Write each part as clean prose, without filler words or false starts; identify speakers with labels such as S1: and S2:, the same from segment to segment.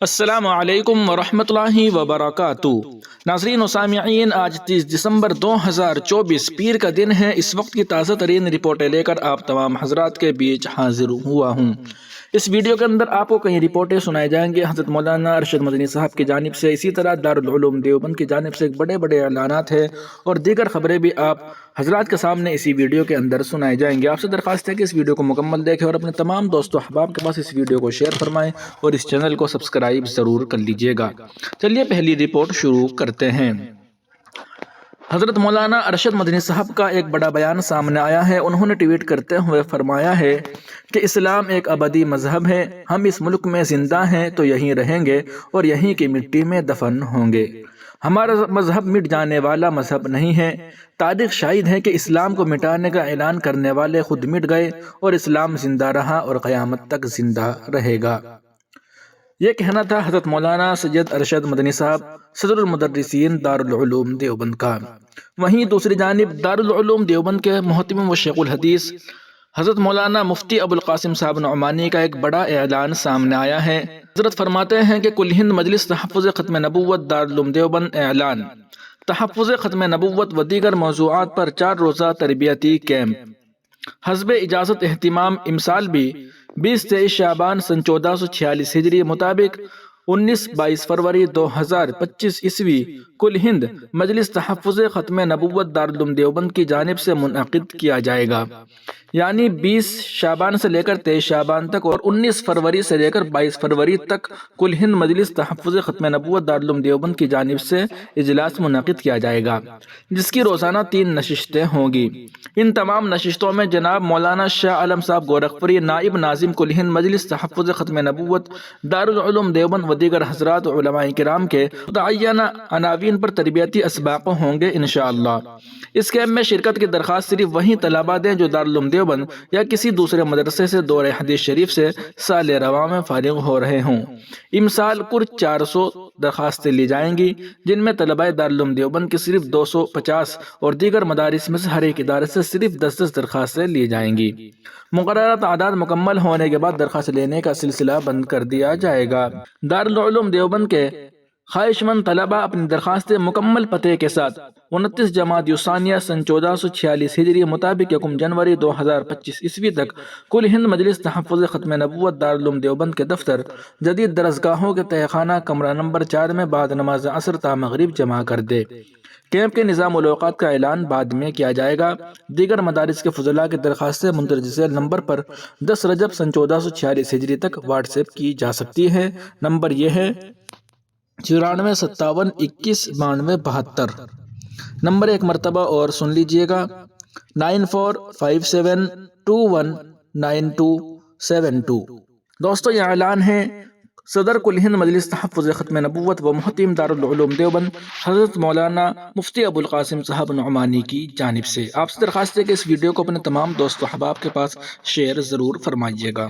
S1: السلام علیکم ورحمۃ اللہ وبرکاتہ۔ ناظرین و سامعین، آج 30 دسمبر 2024 پیر کا دن ہے۔ اس وقت کی تازہ ترین رپورٹیں لے کر آپ تمام حضرات کے بیچ حاضر ہوا ہوں۔ اس ویڈیو کے اندر آپ کو کئی رپورٹیں سنائی جائیں گے حضرت مولانا ارشد مدنی صاحب کی جانب سے، اسی طرح دارالعلوم دیوبند کی جانب سے بڑے بڑے اعلانات ہیں اور دیگر خبریں بھی آپ حضرات کے سامنے اسی ویڈیو کے اندر سنائی جائیں گے۔ آپ سے درخواست ہے کہ اس ویڈیو کو مکمل دیکھیں اور اپنے تمام دوست و احباب کے پاس اس ویڈیو کو شیئر فرمائیں اور اس چینل کو سبسکرائب ضرور کر لیجئے گا۔ چلیے پہلی رپورٹ شروع کرتے ہیں۔ حضرت مولانا ارشد مدنی صاحب کا ایک بڑا بیان سامنے آیا ہے۔ انہوں نے ٹویٹ کرتے ہوئے فرمایا ہے کہ اسلام ایک ابدی مذہب ہے، ہم اس ملک میں زندہ ہیں تو یہیں رہیں گے اور یہیں کی مٹی میں دفن ہوں گے۔ ہمارا مذہب مٹ جانے والا مذہب نہیں ہے۔ تاریخ شاہد ہے کہ اسلام کو مٹانے کا اعلان کرنے والے خود مٹ گئے اور اسلام زندہ رہا اور قیامت تک زندہ رہے گا۔ یہ کہنا تھا حضرت مولانا سید ارشد مدنی صاحب صدر المدرسین دارالعلوم دیوبند کا۔ وہیں دوسری جانب دارالعلوم دیوبند کے محتمم و شیخ الحدیث حضرت مولانا مفتی ابوالقاسم صاحب نعمانی کا ایک بڑا اعلان سامنے آیا ہے۔ حضرت فرماتے ہیں کہ کل ہند مجلس تحفظ ختم نبوت دارالعلوم دیوبند اعلان: تحفظ ختم نبوت و دیگر موضوعات پر 4 روزہ تربیتی کیمپ حسب اجازت اہتمام امسال بھی 20-23 شعبان سن 1446 ہجری مطابق 19-22 فروری 2025 عیسوی کل ہند مجلس تحفظ ختم نبوت دارالعلوم دیوبند کی جانب سے منعقد کیا جائے گا، یعنی 20 شعبان سے لے کر 23 شعبان تک اور 19 فروری سے لے کر 22 فروری تک کل ہند مجلس تحفظ ختم نبوت دارالعلوم دیوبند کی جانب سے اجلاس منعقد کیا جائے گا، جس کی روزانہ 3 نشستیں ہوں گی۔ ان تمام نشستوں میں جناب مولانا شاہ عالم صاحب گورکھپوری نائب ناظم کل ہند مجلس تحفظ ختم نبوت دارالعلوم دیوبند و دیگر حضرات علماء کرام کے متعینہ عناوین پر تربیتی اسباق ہوں گے انشاءاللہ۔ اس کیمپ میں شرکت کی درخواست صرف وہی طلباء دیں جو دارالعلوم دیوبند یا کسی دوسرے مدرسے سے دورہ حدیث شریف سے سال رواں میں فارغ ہو رہے ہوں۔ امسال کل 400 درخواستیں لی جائیں گی، جن میں طلباء دارالعلوم دیوبند کی صرف 250 اور دیگر مدارس میں سے ہر ایک ادارے سے صرف 10 درخواستیں لی جائیں گی۔ مقررہ تعداد مکمل ہونے کے بعد درخواست لینے کا سلسلہ بند کر دیا جائے گا۔ دارالعلوم دیوبند کے خواہش مند طلباء اپنی درخواستیں مکمل پتے کے ساتھ 29 جمادی الثانیہ سن 1446 ہجری مطابق 1 جنوری 2025 عیسوی تک کل ہند مجلس تحفظ ختم نبوت دارالعلوم دیوبند کے دفتر جدید درسگاہوں کے تہہ خانہ کمرہ نمبر 4 میں بعد نماز عصر تا مغرب جمع کر دے۔ کیمپ کے نظام الاوقات کا اعلان بعد میں کیا جائے گا۔ دیگر مدارس کے فضلاء کی درخواستیں مندرجہ ذیل نمبر پر 10 رجب سن 1446 ہجری تک واٹس ایپ کی جا سکتی ہے۔ نمبر یہ ہے 9457 21 92 72۔ نمبر ایک مرتبہ اور سن لیجئے گا 9457 21 9272۔ دوستو، یہ اعلان ہے صدر کل ہند مجلس تحفظ ختم نبوت و محتم دارالعلوم دیوبند حضرت مولانا مفتی ابوالقاسم صاحب نعمانی کی جانب سے۔ آپ سے درخواست ہے کہ اس ویڈیو کو اپنے تمام دوست و احباب کے پاس شیئر ضرور فرمائیے گا۔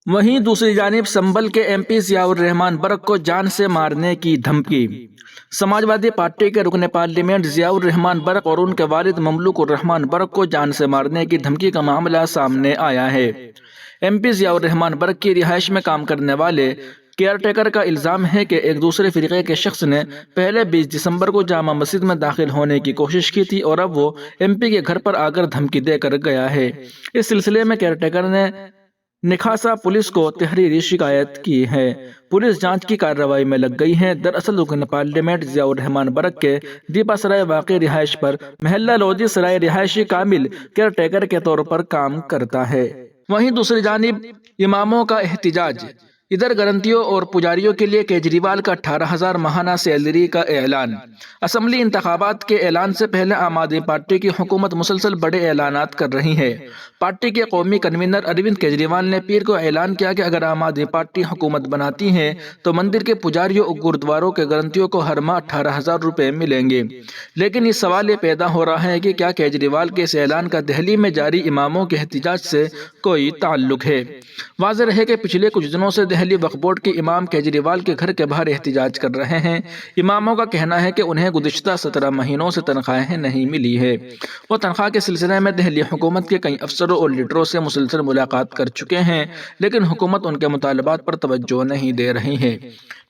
S1: وہیں دوسری جانب سنبل کے ایم پی ضیاء الرحمان برق کو جان سے مارنے کی دھمکی۔ سماجوادی پارٹی کے رکن پارلیمنٹ ضیاء الرحمان برق اور ان کے والد مملوک الرحمان برق کو جان سے مارنے کی دھمکی کا معاملہ سامنے آیا ہے۔ ایم پی ضیاء الرحمان برق کی رہائش میں کام کرنے والے کیئر ٹیکر کا الزام ہے کہ ایک دوسرے فرقے کے شخص نے پہلے 20 دسمبر کو جامع مسجد میں داخل ہونے کی کوشش کی تھی اور اب وہ ایم پی کے گھر پر آ کر دھمکی دے کر گیا ہے۔ اس سلسلے میں کیئر ٹیکر نے نکھاسا پولیس کو تحریری شکایت کی ہے۔ پولیس جانچ کی کارروائی میں لگ گئی ہے۔ دراصل رکن پارلیمنٹ ضیاء الرحمان برق کے دیپا سرائے واقع رہائش پر محلہ لودھی سرائے رہائشی کامل کیئر ٹیکر کے طور پر کام کرتا ہے۔ وہیں دوسری جانب اماموں کا احتجاج۔ ادھر گرنتیوں اور پجاریوں کے لیے کیجریوال کا 18,000 ماہانہ سیلری کا اعلان۔ اسمبلی انتخابات کے اعلان سے پہلے عام آدمی پارٹی کی حکومت مسلسل بڑے اعلانات کر رہی ہے۔ پارٹی کے قومی کنوینر اروند کیجریوال نے پیر کو اعلان کیا کہ اگر عام آدمی پارٹی حکومت بناتی ہے تو مندر کے پجاریوں اور گردواروں کے گرنتیوں کو ہر ماہ 18,000 روپے ملیں گے۔ لیکن یہ سوال یہ پیدا ہو رہا ہے کہ کیا کیجریوال کے اس اعلان کا دہلی میں جاری اماموں کے احتجاج سے کوئی تعلق ہے؟ واضح رہے کہ پچھلے کچھ دنوں سے دہلی وقف بورڈ کے امام کیجریوال کے گھر کے باہر احتجاج کر رہے ہیں۔ اماموں کا کہنا ہے کہ انہیں گزشتہ 17 مہینوں سے تنخواہیں نہیں ملی ہے۔ وہ تنخواہ کے سلسلے میں دہلی حکومت کے کئی افسروں اور لیڈروں سے مسلسل ملاقات کر چکے ہیں، لیکن حکومت ان کے مطالبات پر توجہ نہیں دے رہی ہے۔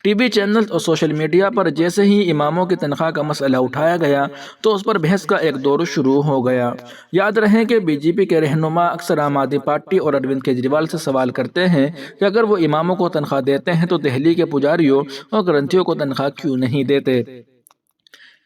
S1: ٹی وی چینلز اور سوشل میڈیا پر جیسے ہی اماموں کی تنخواہ کا مسئلہ اٹھایا گیا تو اس پر بحث کا ایک دور شروع ہو گیا۔ یاد رہے کہ بی جے پی کے رہنما اکثر عام آدمی پارٹی اور اروند کیجریوال سے سوال کرتے ہیں کہ اگر وہ اماموں کو تنخواہ دیتے ہیں تو دہلی کے پجاریوں اور گرنتھیوں کو تنخواہ کیوں نہیں دیتے؟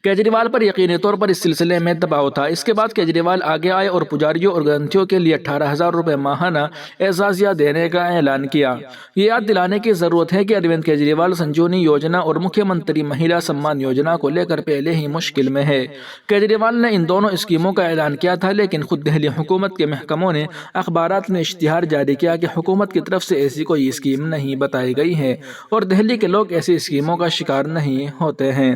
S1: کیجریوال پر یقینی طور پر اس سلسلے میں دباؤ تھا۔ اس کے بعد کیجریوال آگے آئے اور پجاریوں اور گرنتھیوں کے لیے 18,000 روپے ماہانہ اعزازیہ دینے کا اعلان کیا۔ یہ یاد دلانے کی ضرورت ہے کہ اروند کیجریوال سنجیونی یوجنا اور مکھیہ منتری مہیلا سمان یوجنا کو لے کر پہلے ہی مشکل میں ہے۔ کیجریوال نے ان دونوں اسکیموں کا اعلان کیا تھا، لیکن خود دہلی حکومت کے محکموں نے اخبارات میں اشتہار جاری کیا کہ حکومت کی طرف سے ایسی کوئی اسکیم نہیں بتائی گئی ہے اور دہلی کے لوگ ایسی اسکیموں کا شکار نہیں ہوتے ہیں۔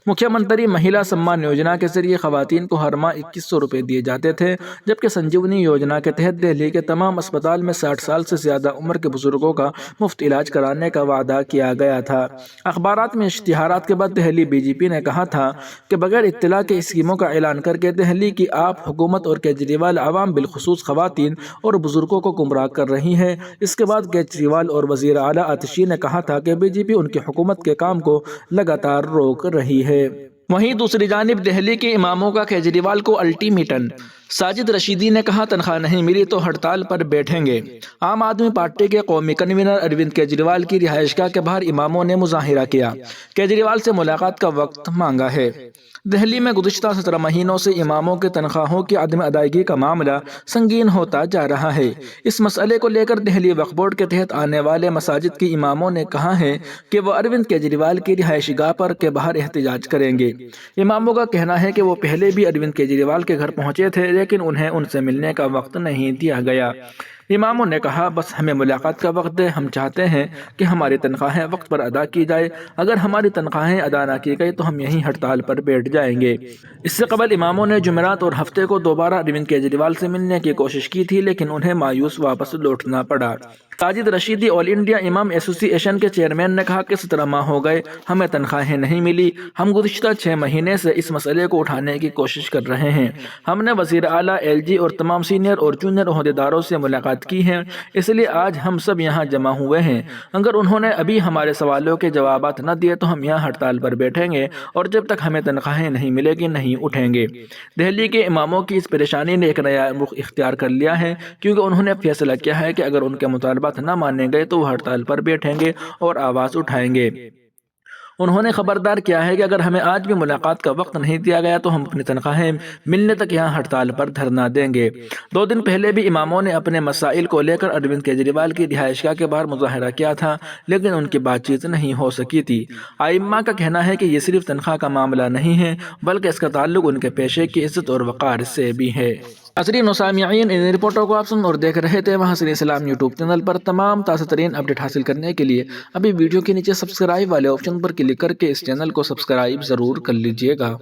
S1: مکھیہ منتری مہیلا سمان یوجنا کے ذریعے خواتین کو ہر ماہ 2100 روپے دیے جاتے تھے، جبکہ سنجیونی یوجنا کے تحت دہلی کے تمام اسپتال میں 60 سال سے زیادہ عمر کے بزرگوں کا مفت علاج کرانے کا وعدہ کیا گیا تھا۔ اخبارات میں اشتہارات کے بعد دہلی بی جے پی نے کہا تھا کہ بغیر اطلاع کے اسکیموں کا اعلان کر کے دہلی کی آپ حکومت اور کیجریوال عوام بالخصوص خواتین اور بزرگوں کو گمراہ کر رہی ہے۔ اس کے بعد کیجریوال اور وزیر اعلیٰ آتشی نے کہا تھا کہ بی جے پی ان کی حکومت کے کام کو لگاتار روک رہی ہے۔ وہیں دوسری جانب دہلی کے اماموں کا کیجریوال کو الٹیمیٹم۔ ساجد رشیدی نے کہا تنخواہ نہیں ملی تو ہڑتال پر بیٹھیں گے۔ عام آدمی پارٹی کے قومی کنوینر اروند کیجریوال کی رہائش گاہ کے باہر اماموں نے مظاہرہ کیا، کیجریوال سے ملاقات کا وقت مانگا ہے۔ دہلی میں گزشتہ 17 مہینوں سے اماموں کی تنخواہوں کی عدم ادائیگی کا معاملہ سنگین ہوتا جا رہا ہے۔ اس مسئلے کو لے کر دہلی وقف بورڈ کے تحت آنے والے مساجد کے اماموں نے کہا ہے کہ وہ اروند کیجریوال کی رہائش گاہ پر کے باہر احتجاج کریں گے۔ اماموں کا کہنا ہے کہ وہ پہلے بھی اروند کیجریوال کے گھر پہنچے تھے، لیکن انہیں ان سے ملنے کا وقت نہیں دیا گیا۔ اماموں نے کہا بس ہمیں ملاقات کا وقت دے، ہم چاہتے ہیں کہ ہماری تنخواہیں وقت پر ادا کی جائے، اگر ہماری تنخواہیں ادا نہ کی گئی تو ہم یہیں ہڑتال پر بیٹھ جائیں گے۔ اس سے قبل اماموں نے جمعرات اور ہفتے کو دوبارہ اروند کیجریوال سے ملنے کی کوشش کی تھی، لیکن انہیں مایوس واپس لوٹنا پڑا۔ ساجد رشیدی آل انڈیا امام ایسوسی ایشن کے چیئرمین نے کہا کہ 17 ماہ ہو گئے، ہمیں تنخواہیں نہیں ملی، ہم گزشتہ 6 مہینے سے اس مسئلے کو اٹھانے کی کوشش کر رہے ہیں۔ ہم نے وزیر اعلیٰ، ایل جی اور تمام سینئر اور جونیئر عہدیداروں سے ملاقات کی ہے، اس لیے آج ہم سب یہاں جمع ہوئے ہیں۔ اگر انہوں نے ابھی ہمارے سوالوں کے جوابات نہ دیے تو ہم یہاں ہڑتال پر بیٹھیں گے اور جب تک ہمیں تنخواہیں نہیں ملے گی نہیں اٹھیں گے۔ دہلی کے اماموں کی اس پریشانی نے ایک نیا رخ اختیار کر لیا ہے، کیونکہ انہوں نے فیصلہ کیا ہے کہ اگر ان کے مطالبات نہ مانے گئے تو وہ ہڑتال پر بیٹھیں گے اور آواز اٹھائیں گے۔ انہوں نے خبردار کیا ہے کہ اگر ہمیں آج بھی ملاقات کا وقت نہیں دیا گیا تو ہم اپنی تنخواہیں ملنے تک یہاں ہڑتال پر دھرنا دیں گے۔ 2 دن پہلے بھی اماموں نے اپنے مسائل کو لے کر اروند کیجریوال کی رہائش گاہ کے باہر مظاہرہ کیا تھا، لیکن ان کی بات چیت نہیں ہو سکی تھی۔ ائمہ کا کہنا ہے کہ یہ صرف تنخواہ کا معاملہ نہیں ہے، بلکہ اس کا تعلق ان کے پیشے کی عزت اور وقار سے بھی ہے۔ ناظرین و سامعین، ان رپورٹوں کو آپ سن اور دیکھ رہے تھے محسن اسلام یوٹیوب چینل پر۔ تمام تازہ ترین اپڈیٹ حاصل کرنے کے لیے ابھی ویڈیو کے نیچے سبسکرائب والے آپشن پر کلک کر کے اس چینل کو سبسکرائب ضرور کر لیجئے گا۔